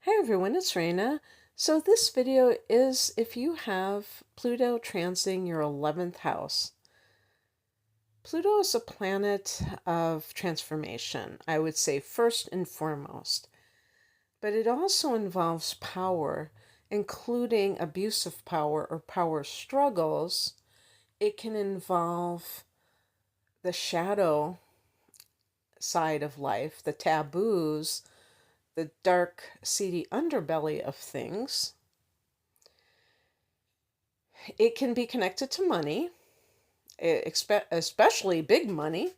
Hey everyone, it's Raina. So this video is if you have Pluto transiting your 11th house. Pluto is a planet of transformation, I would say first and foremost. But it also involves power, including abuse of power or power struggles. It can involve the shadow side of life, the taboos, the dark, seedy underbelly of things. It can be connected to money, especially big money.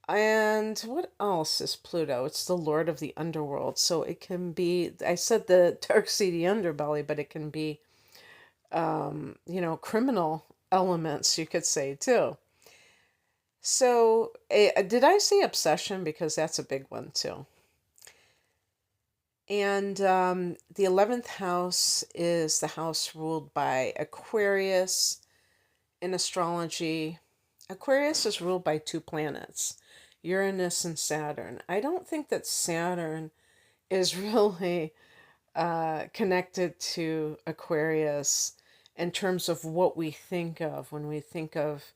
And what else is Pluto? It's the lord of the underworld. So it can be, I said the dark, seedy underbelly, but it can be, criminal elements, you could say too. So did I say obsession? Because that's a big one too. And the 11th house is the house ruled by Aquarius. In astrology, Aquarius is ruled by two planets, Uranus and Saturn. I don't think that Saturn is really connected to Aquarius in terms of what we think of when we think of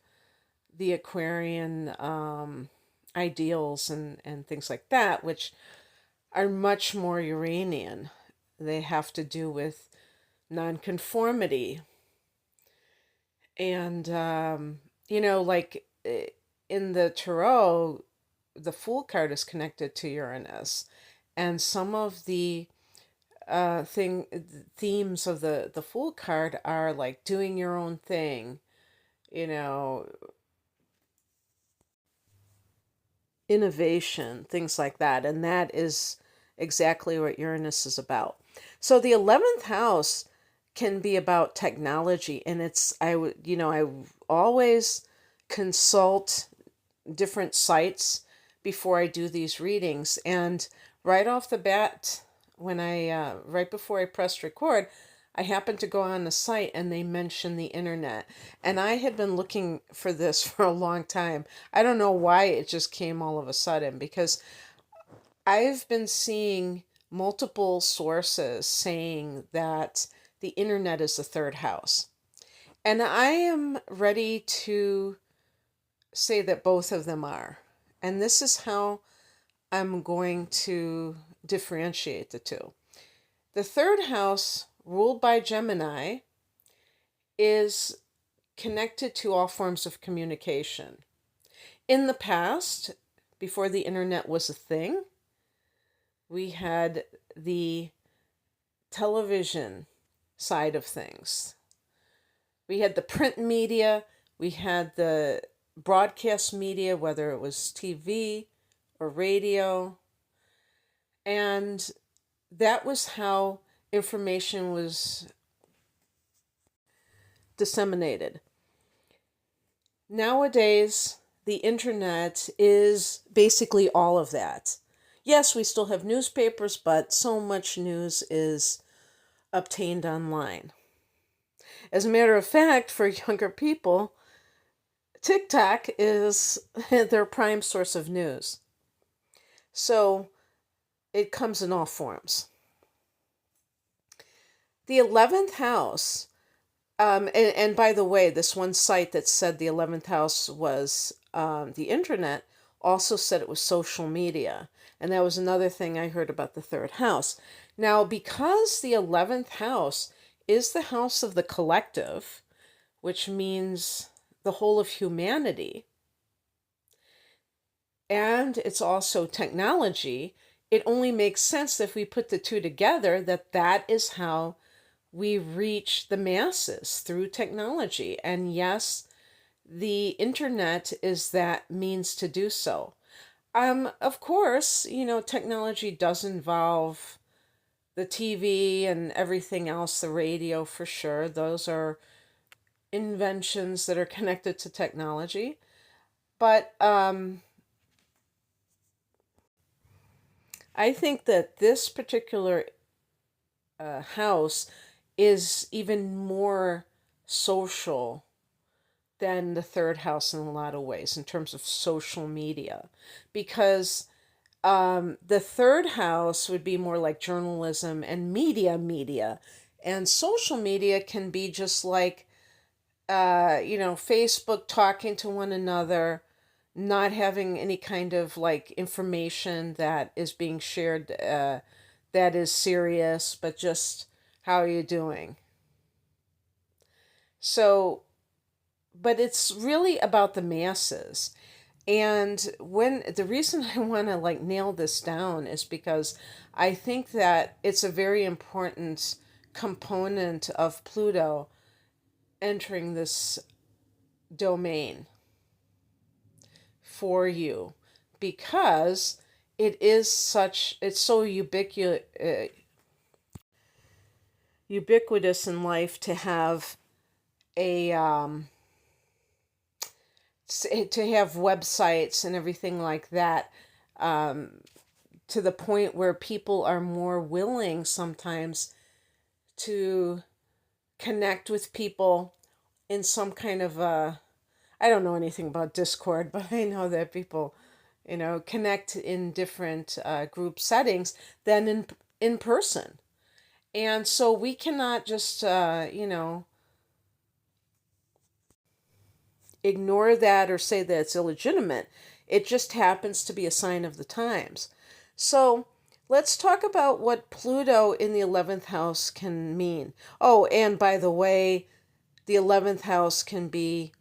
the Aquarian ideals and things like that, which are much more Uranian. They have to do with nonconformity. And, in the Tarot, the Fool card is connected to Uranus. And some of the themes of the Fool card are like doing your own thing, you know, innovation, things like that. And that is exactly what Uranus is about. So the 11th house can be about technology, and I always consult different sites before I do these readings. And right off the bat, right before I pressed record, I happened to go on the site and they mentioned the internet. And I had been looking for this for a long time. I don't know why it just came all of a sudden, because I've been seeing multiple sources saying that the internet is the third house. And I am ready to say that both of them are. And this is how I'm going to differentiate the two. The third house, ruled by Gemini, is connected to all forms of communication. In the past, before the internet was a thing, we had the television side of things. We had the print media, we had the broadcast media, whether it was TV or radio, and that was how information was disseminated. Nowadays, the internet is basically all of that. Yes, we still have newspapers, but so much news is obtained online. As a matter of fact, for younger people, TikTok is their prime source of news. So it comes in all forms. The 11th house, and by the way, this one site that said the 11th house was the internet also said it was social media. And that was another thing I heard about the third house. Now, because the 11th house is the house of the collective, which means the whole of humanity, and it's also technology, it only makes sense if we put the two together that that is how we reach the masses, through technology. And yes, the internet is that means to do so. Of course, technology does involve the TV and everything else, the radio for sure. Those are inventions that are connected to technology. But I think that this particular house is even more social than the third house in a lot of ways in terms of social media, because The third house would be more like journalism and media. And social media can be just like, Facebook talking to one another, not having any kind of like information that is being shared that is serious, but just how are you doing? So, but it's really about the masses. And when the reason I want to like nail this down is because I think that it's a very important component of Pluto entering this domain for you, because it's so ubiquitous in life to have a to have websites and everything like that, um, to the point where people are more willing sometimes to connect with people in some kind of a, I don't know anything about Discord, but I know that people, connect in different group settings than in person. And so we cannot just, ignore that or say that it's illegitimate. It just happens to be a sign of the times. So let's talk about what Pluto in the 11th house can mean. Oh, and by the way, the 11th house can be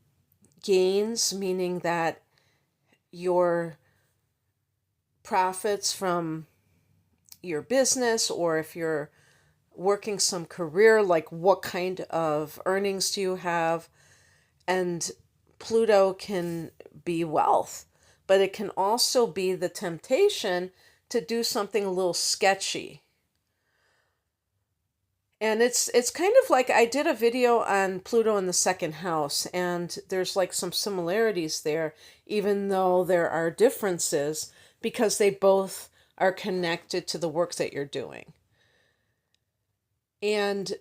gains, meaning that your profits from your business, or if you're working some career, like what kind of earnings do you have? And Pluto can be wealth, but it can also be the temptation to do something a little sketchy. And it's kind of like I did a video on Pluto in the second house, and there's like some similarities there, even though there are differences, because they both are connected to the work that you're doing. And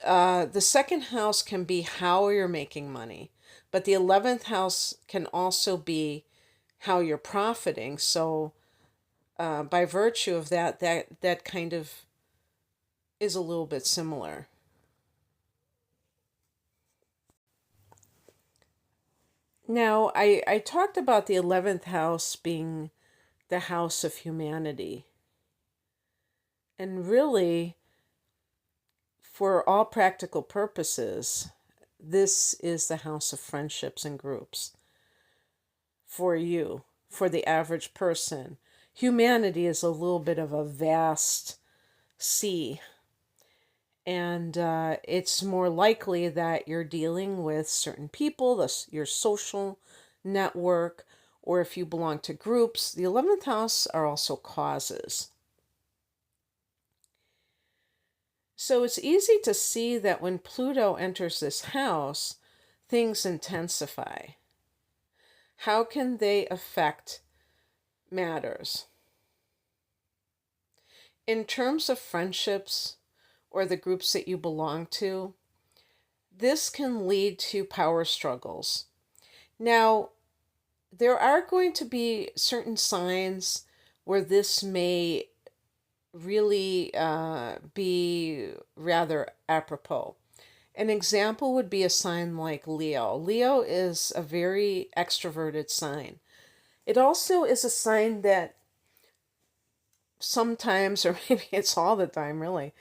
the second house can be how you're making money, but the 11th house can also be how you're profiting. So, by virtue of that, that kind of is a little bit similar. Now, I talked about the 11th house being the house of humanity. And really, for all practical purposes, this is the house of friendships and groups for you, for the average person. Humanity is a little bit of a vast sea, and it's more likely that you're dealing with certain people, your social network, or if you belong to groups. The 11th house are also causes. So it's easy to see that when Pluto enters this house, things intensify. How can they affect matters? In terms of friendships or the groups that you belong to, this can lead to power struggles. Now, there are going to be certain signs where this may really be rather apropos. An example would be a sign like Leo. Leo is a very extroverted sign. It also is a sign that sometimes, or maybe it's all the time really,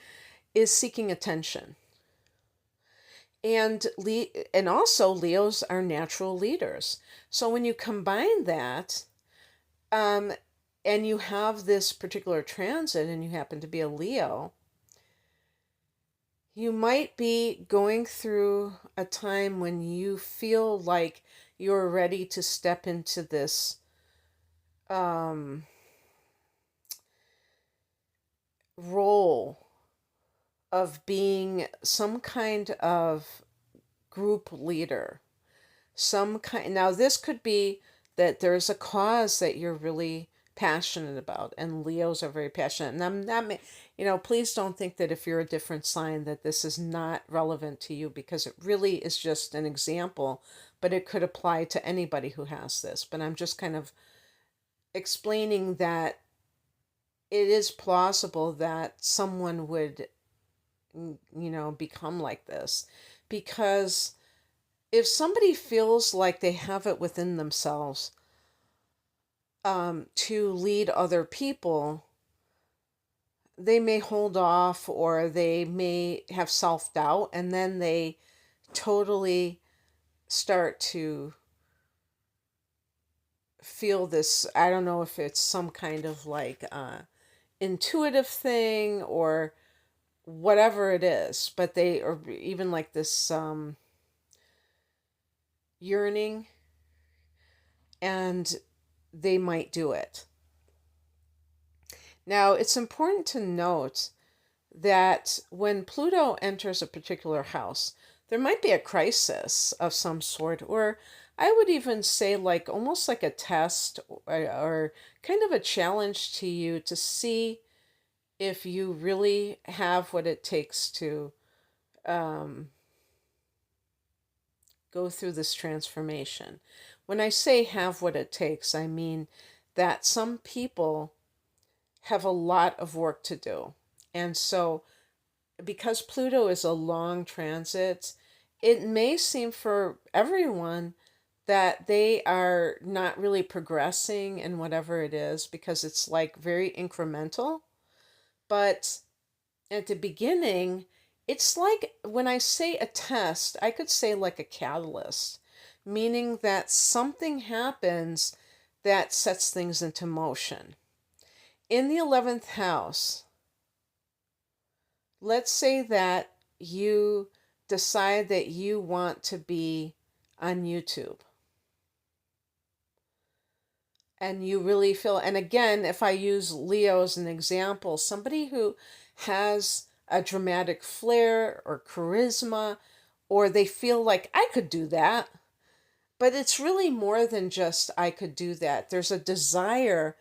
is seeking attention. And also Leos are natural leaders. So when you combine that, um, and you have this particular transit and you happen to be a Leo, you might be going through a time when you feel like you're ready to step into this um, role of being some kind of group leader. Some kind, now this could be that there's a cause that you're really passionate about, and Leos are very passionate. And I'm not, please don't think that if you're a different sign that this is not relevant to you, because it really is just an example, but it could apply to anybody who has this. But I'm just kind of explaining that it is plausible that someone would, become like this. Because if somebody feels like they have it within themselves to lead other people, they may hold off or they may have self doubt, and then they totally start to feel this. I don't know if it's some kind of like intuitive thing or whatever it is, but they, or even like this yearning, and they might do it. Now, it's important to note that when Pluto enters a particular house, there might be a crisis of some sort, or I would even say, like almost like a test, or kind of a challenge to you to see if you really have what it takes to um, go through this transformation. When I say have what it takes, I mean that some people have a lot of work to do. And so, because Pluto is a long transit, it may seem for everyone that they are not really progressing in whatever it is because it's like very incremental. But at the beginning, it's like when I say a test, I could say like a catalyst, meaning that something happens that sets things into motion. In the 11th house, let's say that you decide that you want to be on YouTube and you really feel, and again, if I use Leo as an example, somebody who has a dramatic flair or charisma, or they feel like I could do that, but it's really more than just I could do that. There's a desire,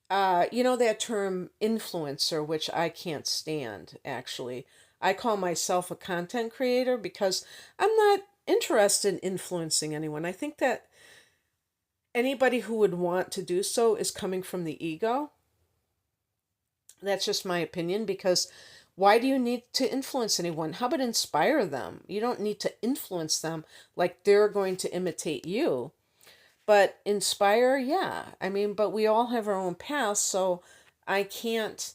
that term influencer, which I can't stand actually. I call myself a content creator because I'm not interested in influencing anyone. I think that anybody who would want to do so is coming from the ego. That's just my opinion because why do you need to influence anyone? How about inspire them? You don't need to influence them like they're going to imitate you. But inspire, yeah. I mean, but we all have our own paths, so I can't,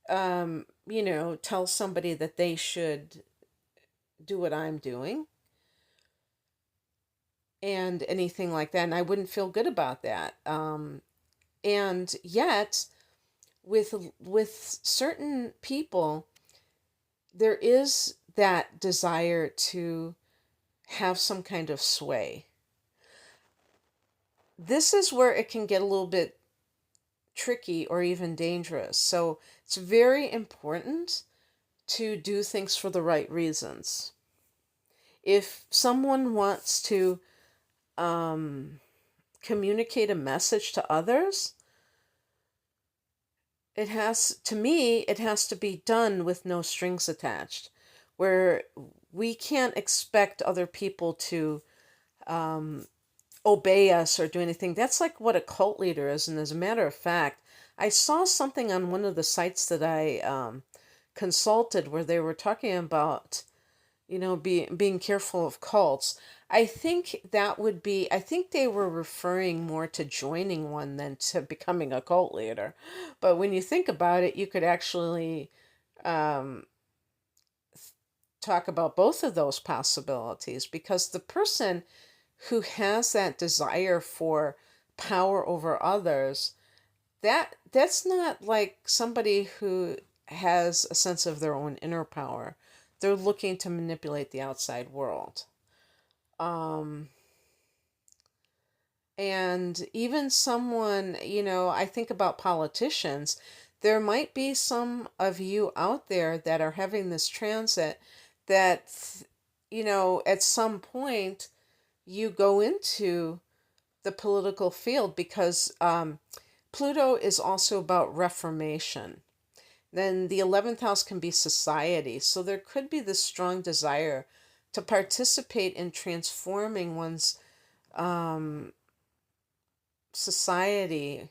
tell somebody that they should do what I'm doing and anything like that. And I wouldn't feel good about that. And yet, with certain people, there is that desire to have some kind of sway. This is where it can get a little bit tricky or even dangerous. So it's very important to do things for the right reasons. If someone wants to um, communicate a message to others, it has to be done with no strings attached, where we can't expect other people to um, obey us or do anything. That's like what a cult leader is. And as a matter of fact, I saw something on one of the sites that I consulted where they were talking about, being careful of cults. I think they were referring more to joining one than to becoming a cult leader. But when you think about it, you could actually um, talk about both of those possibilities because the person who has that desire for power over others, that's not like somebody who has a sense of their own inner power. They're looking to manipulate the outside world. Um, and even someone, I think about politicians. There might be some of you out there that are having this transit that, at some point you go into the political field because Pluto is also about reformation. Then the 11th house can be society. So there could be this strong desire to participate in transforming one's um, society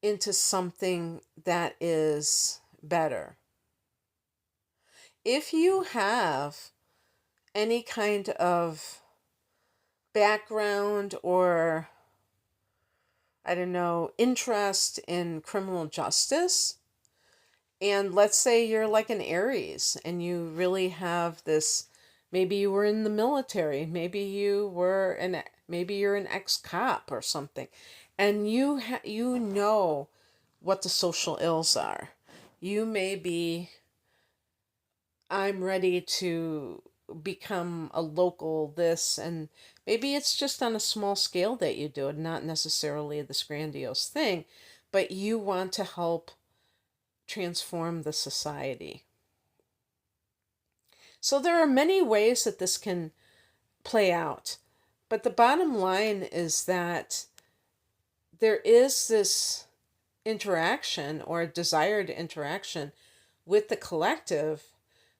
into something that is better. If you have any kind of background or, I don't know, interest in criminal justice, and let's say you're like an Aries and you really have this, maybe you were in the military, maybe you're an ex-cop or something, and you know what the social ills are. You may be, I'm ready to become a local this, and maybe it's just on a small scale that you do it, not necessarily this grandiose thing, but you want to help transform the society. So there are many ways that this can play out. But the bottom line is that there is this interaction or desired interaction with the collective,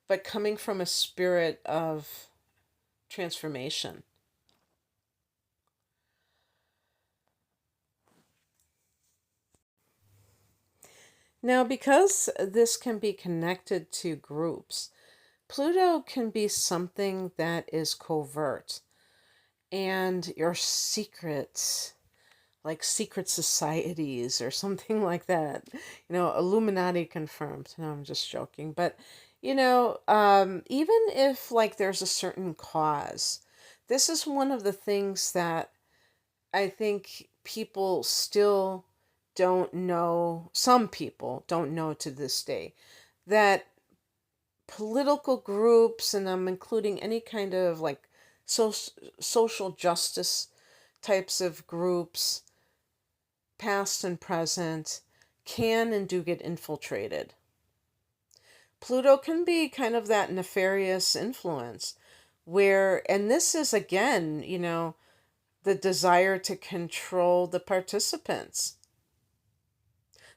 but coming from a spirit of transformation. Now, because this can be connected to groups, Pluto can be something that is covert and your secrets, like secret societies or something like that. Illuminati confirmed. No, I'm just joking. But, even if like there's a certain cause, this is one of the things that I think people still don't know, some people don't know to this day, that political groups, and I'm including any kind of like so, social justice types of groups, past and present, can and do get infiltrated. Pluto can be kind of that nefarious influence where, and this is again, the desire to control the participants.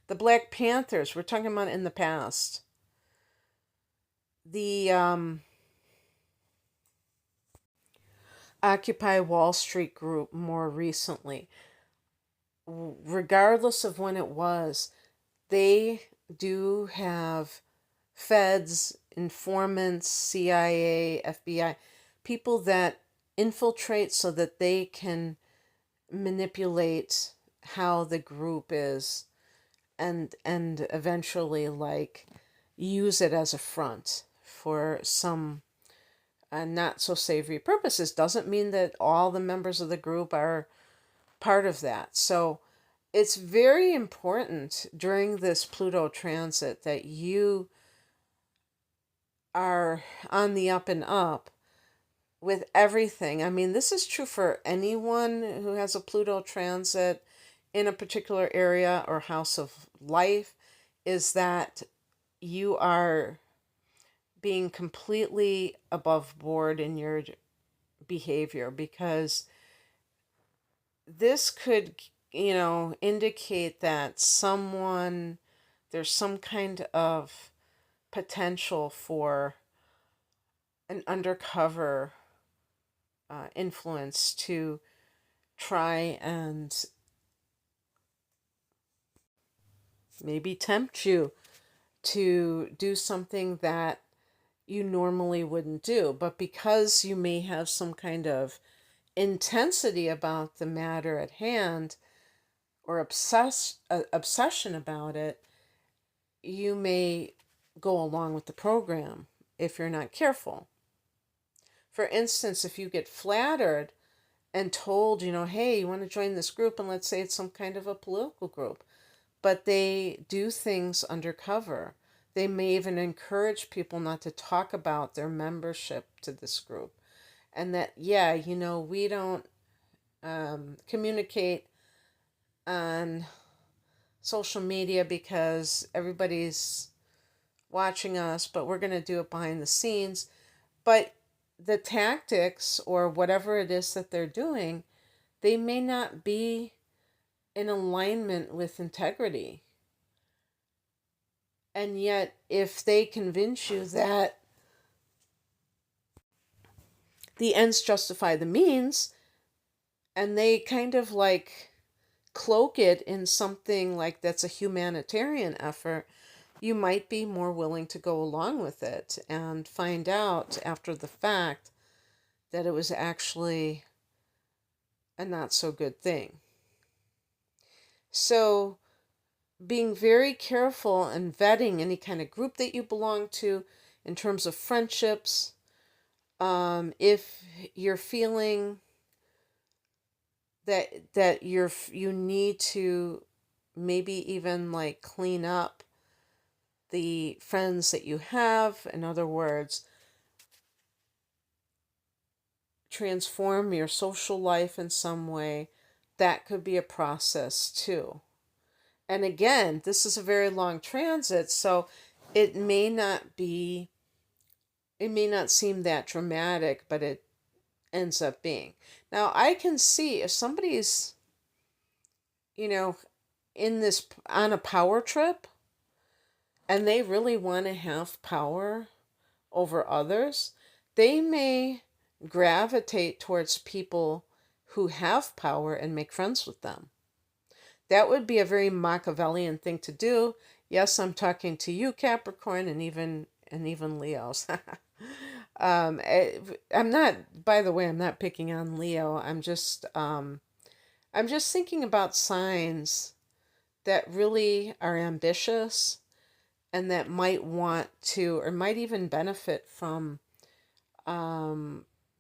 The Black Panthers, we're talking about in the past. The Occupy Wall Street group more recently. Regardless of when it was, they do have feds, informants, CIA, FBI, people that infiltrate so that they can manipulate how the group is, and eventually like use it as a front for some not so savory purposes. Doesn't mean that all the members of the group are part of that. So it's very important during this Pluto transit that you are on the up and up with everything. I mean, this is true for anyone who has a Pluto transit in a particular area or house of life, is that you are being completely above board in your behavior, because this could, indicate that there's some kind of potential for an undercover influence to try and maybe tempt you to do something that you normally wouldn't do. But because you may have some kind of intensity about the matter at hand or obsession about it, you may go along with the program if you're not careful. For instance, if you get flattered and told, hey, you want to join this group, and let's say it's some kind of a political group, but they do things undercover. They may even encourage people not to talk about their membership to this group. And that, yeah, we don't communicate on social media because everybody's watching us, but we're going to do it behind the scenes. But the tactics or whatever it is that they're doing, they may not be in alignment with integrity. And yet, if they convince you that the ends justify the means, and they kind of like cloak it in something like that's a humanitarian effort, you might be more willing to go along with it and find out after the fact that it was actually a not so good thing. So, being very careful and vetting any kind of group that you belong to in terms of friendships, if you're feeling that you need to maybe even like clean up the friends that you have, in other words, transform your social life in some way, that could be a process too. And again, this is a very long transit, so it may not be, it may not seem that dramatic, but it ends up being. Now, I can see if somebody's, you know, in this on a power trip and they really want to have power over others, they may gravitate towards people who have power and make friends with them. That would be a very Machiavellian thing to do. Yes, I'm talking to you, Capricorn, and even Leos. I'm not. By the way, I'm not picking on Leo. I'm just thinking about signs that really are ambitious and that might want to, or might even benefit from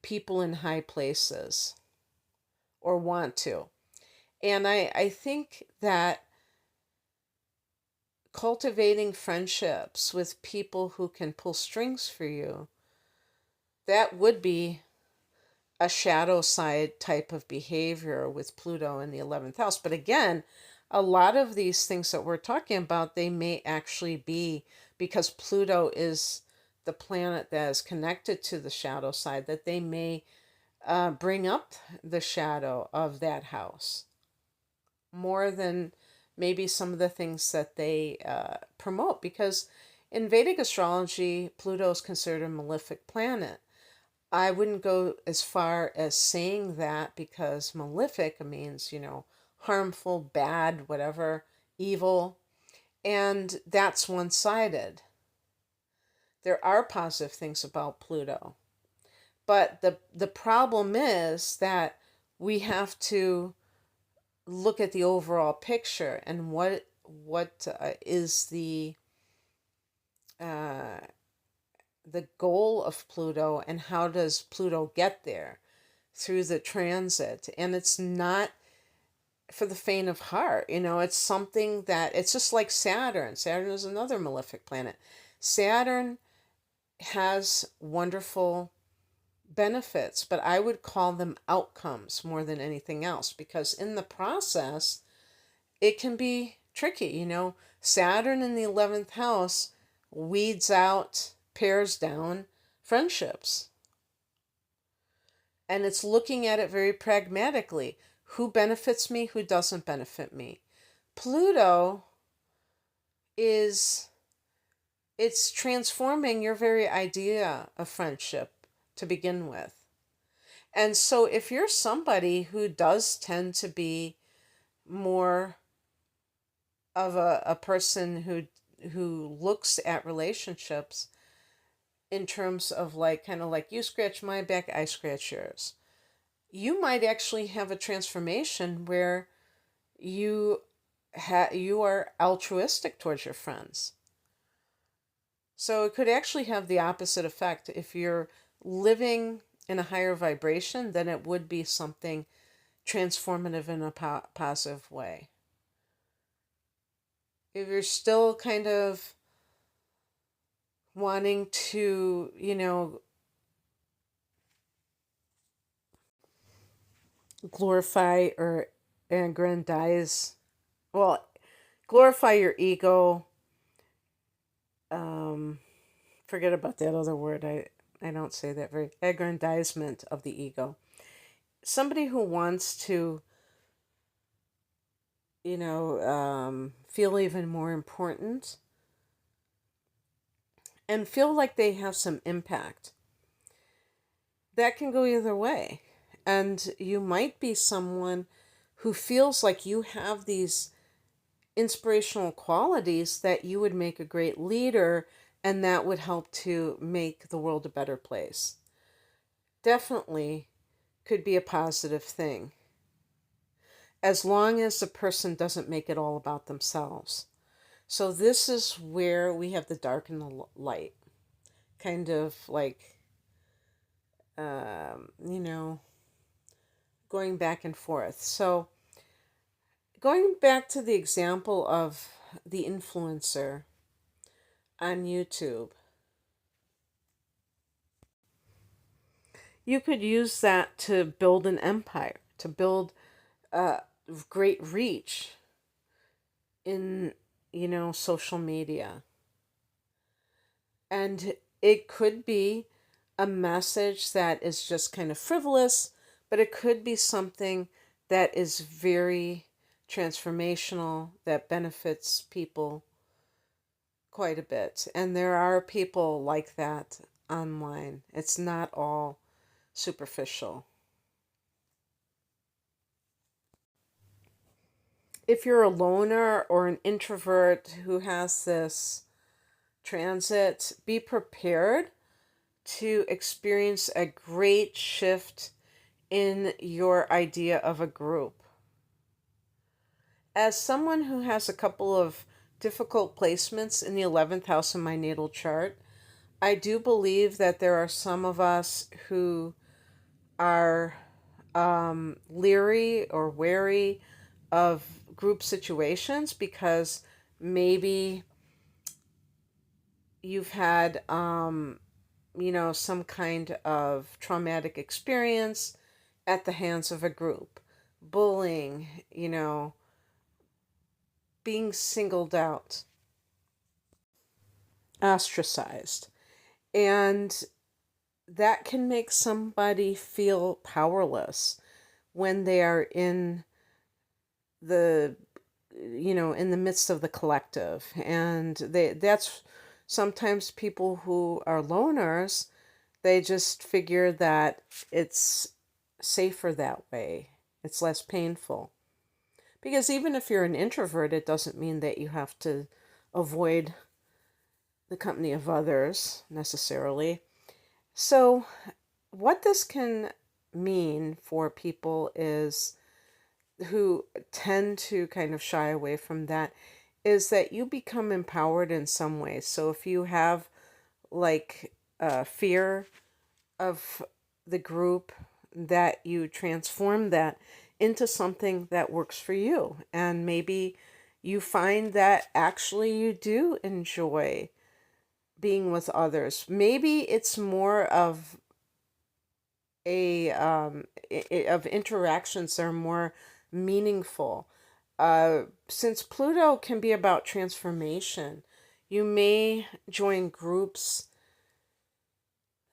people in high places, or want to. And I think that cultivating friendships with people who can pull strings for you, that would be a shadow side type of behavior with Pluto in the 11th house. But again, a lot of these things that we're talking about, they may actually be because Pluto is the planet that is connected to the shadow side, that they may bring up the shadow of that house more than maybe some of the things that they promote. Because in Vedic astrology, Pluto is considered a malefic planet. I wouldn't go as far as saying that because malefic means, harmful, bad, whatever, evil, and that's one sided. There are positive things about Pluto, but the problem is that we have to look at the overall picture and what is uh, the goal of Pluto and how does Pluto get there through the transit. And it's not for the faint of heart. It's something that it's just like Saturn. Saturn is another malefic planet. Saturn has wonderful benefits, but I would call them outcomes more than anything else because in the process, it can be tricky. Saturn in the 11th house weeds out, pares down friendships. And it's looking at it very pragmatically. Who benefits me? Who doesn't benefit me? Pluto is, it's transforming your very idea of friendship to begin with. And so if you're somebody who does tend to be more of a person who looks at relationships in terms of like kind of like you scratch my back, I scratch yours, you might actually have a transformation where you you are altruistic towards your friends. So it could actually have the opposite effect. If you're living in a higher vibration, then it would be something transformative in a positive way. If you're still kind of wanting to, glorify or aggrandize, well, glorify your ego, um, forget about that other word. I don't say that very, aggrandizement of the ego. Somebody who wants to, feel even more important and feel like they have some impact. That can go either way. And you might be someone who feels like you have these inspirational qualities that you would make a great leader and that would help to make the world a better place. Definitely could be a positive thing as long as the person doesn't make it all about themselves. So this is where we have the dark and the light, kind of like, you know, going back and forth. So going back to the example of the influencer on YouTube, you could use that to build an empire, to build a great reach in, social media. And it could be a message that is just kind of frivolous, but it could be something that is very transformational, that benefits people quite a bit. And there are people like that online. It's not all superficial. If you're a loner or an introvert who has this transit, be prepared to experience a great shift in your idea of a group. As someone who has a couple of difficult placements in the 11th house in my natal chart, I do believe that there are some of us who are leery or wary of group situations because maybe you've had, some kind of traumatic experience at the hands of a group, bullying, being singled out, ostracized. And that can make somebody feel powerless when they are the in the midst of the collective. And that's sometimes people who are loners, they just figure that it's safer that way. It's less painful. Because even if you're an introvert, it doesn't mean that you have to avoid the company of others necessarily. So, what this can mean for people is who tend to kind of shy away from that is that you become empowered in some way. So, if you have like fear of the group, that you transform that into something that works for you. And maybe you find that actually you do enjoy being with others. Maybe it's more of of interactions that are more meaningful. Since Pluto can be about transformation, you may join groups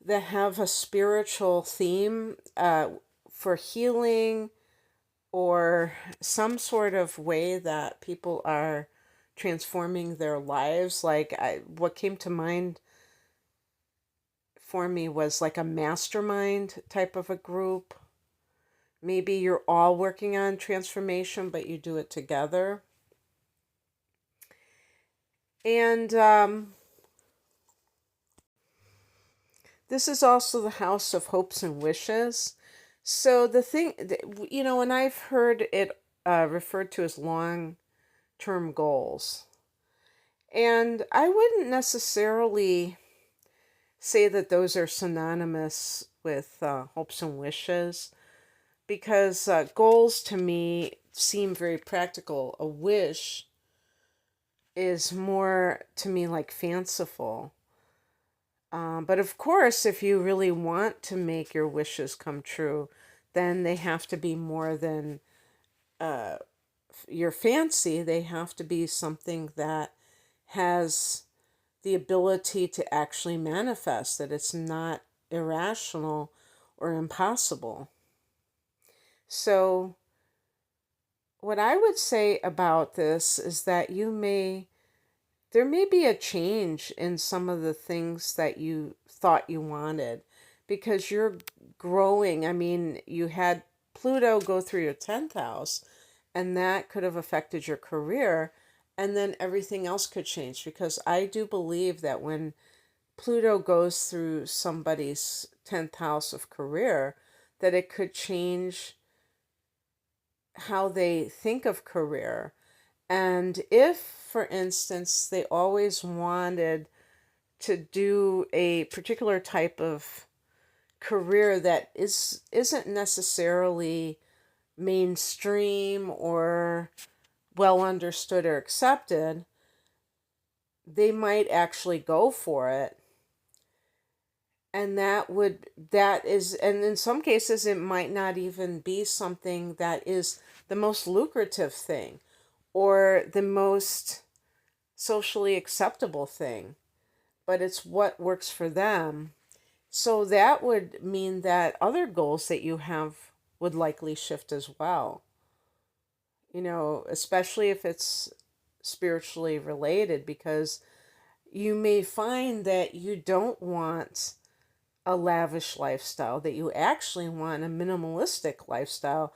that have a spiritual theme for healing or some sort of way that people are transforming their lives. Like what came to mind for me was like a mastermind type of a group. Maybe you're all working on transformation, but you do it together. And this is also the house of hopes and wishes. So the thing, and I've heard it referred to as long-term goals. And I wouldn't necessarily say that those are synonymous with hopes and wishes, because goals to me seem very practical. A wish is more to me like fanciful. But of course, if you really want to make your wishes come true, then they have to be more than your fancy. They have to be something that has the ability to actually manifest, that it's not irrational or impossible. So, what I would say about this is that there may be a change in some of the things that you thought you wanted because you're growing. I mean, you had Pluto go through your 10th house, and that could have affected your career, and then everything else could change. Because I do believe that when Pluto goes through somebody's 10th house of career, that it could change how they think of career. And if, for instance, they always wanted to do a particular type of career that isn't necessarily mainstream or well understood or accepted, they might actually go for it. And and in some cases it might not even be something that is the most lucrative thing or the most socially acceptable thing, but it's what works for them. So that would mean that other goals that you have would likely shift as well. Especially if it's spiritually related, because you may find that you don't want a lavish lifestyle, that you actually want a minimalistic lifestyle.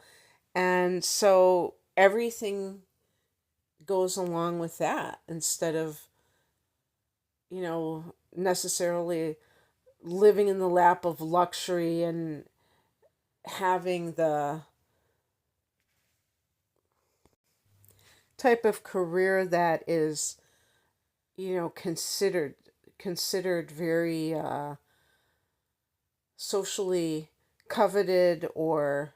And so everything goes along with that instead of, necessarily living in the lap of luxury and having the type of career that is, considered very socially coveted or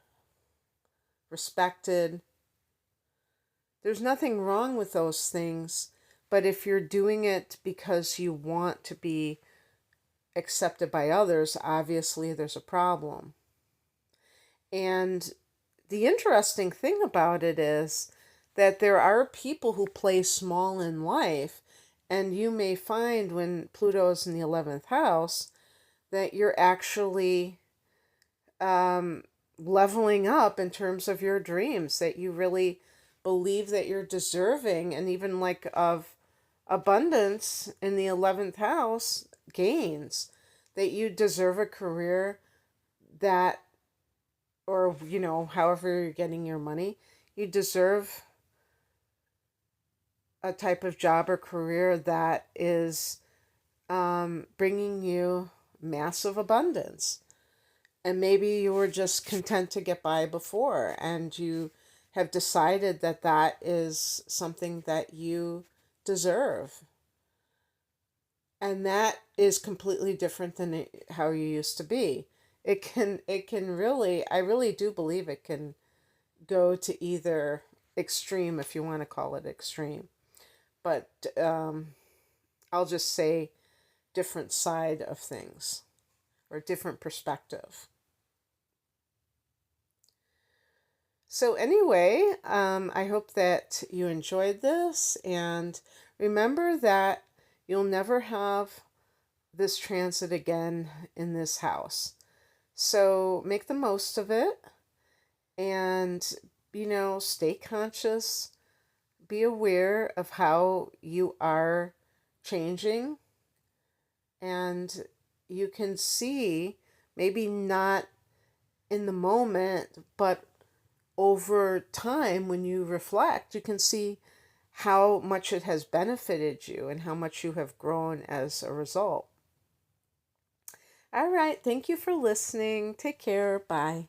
respected. There's nothing wrong with those things, but if you're doing it because you want to be accepted by others, obviously there's a problem. And the interesting thing about it is that there are people who play small in life, and you may find when Pluto is in the 11th house that you're actually um, leveling up in terms of your dreams, that you really believe that you're deserving, and even like of abundance in the 11th house gains, that you deserve a career that, or however you're getting your money, you deserve a type of job or career that is bringing you massive abundance. And maybe you were just content to get by before, and you have decided that that is something that you deserve. And that is completely different than how you used to be. It can really, I really do believe it can go to either extreme, if you want to call it extreme. But I'll just say different side of things or different perspective. So, anyway, I hope that you enjoyed this, and remember that you'll never have this transit again in this house. So, make the most of it and, stay conscious, be aware of how you are changing, and you can see, maybe not in the moment, but over time, when you reflect, you can see how much it has benefited you and how much you have grown as a result. All right. Thank you for listening. Take care. Bye.